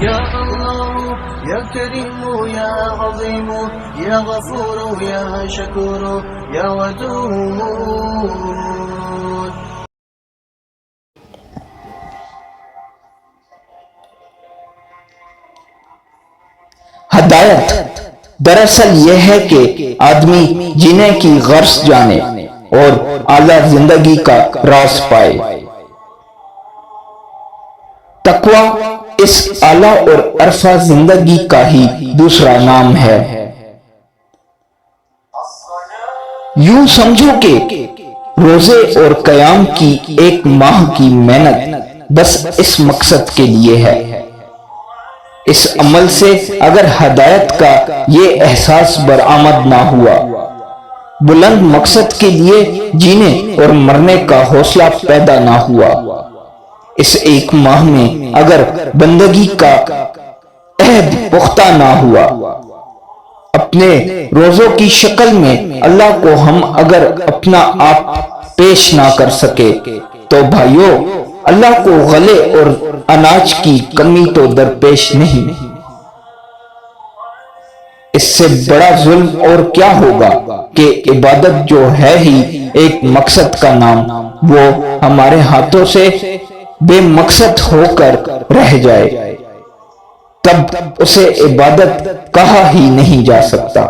يا الله يا كريم يا عظيم يا غفور يا شكور يا ودود. ہدایت دراصل یہ ہے کہ آدمی جینے کی غرض جانے اور اعلیٰ زندگی کا راز پائے۔ تقوی اس اعلیٰ اور عرفہ زندگی کا ہی دوسرا نام ہے۔ یوں سمجھو کہ روزے اور قیام کی ایک ماہ کی محنت بس اس مقصد کے لیے ہے۔ اس عمل سے اگر ہدایت کا یہ احساس برآمد نہ ہوا، بلند مقصد کے لیے جینے اور مرنے کا حوصلہ پیدا نہ ہوا، اس ایک ماہ میں اگر بندگی کا عہد پختہ نہ ہوا، اپنے روزوں کی شکل میں اللہ کو ہم اگر اپنا آپ پیش نہ کر سکے تو بھائیو، اللہ کو غلے اور اناج کی کمی تو درپیش نہیں۔ اس سے بڑا ظلم اور کیا ہوگا کہ عبادت جو ہے ہی ایک مقصد کا نام، وہ ہمارے ہاتھوں سے بے مقصد ہو کر رہ جائے، تب اسے عبادت کہا ہی نہیں جا سکتا۔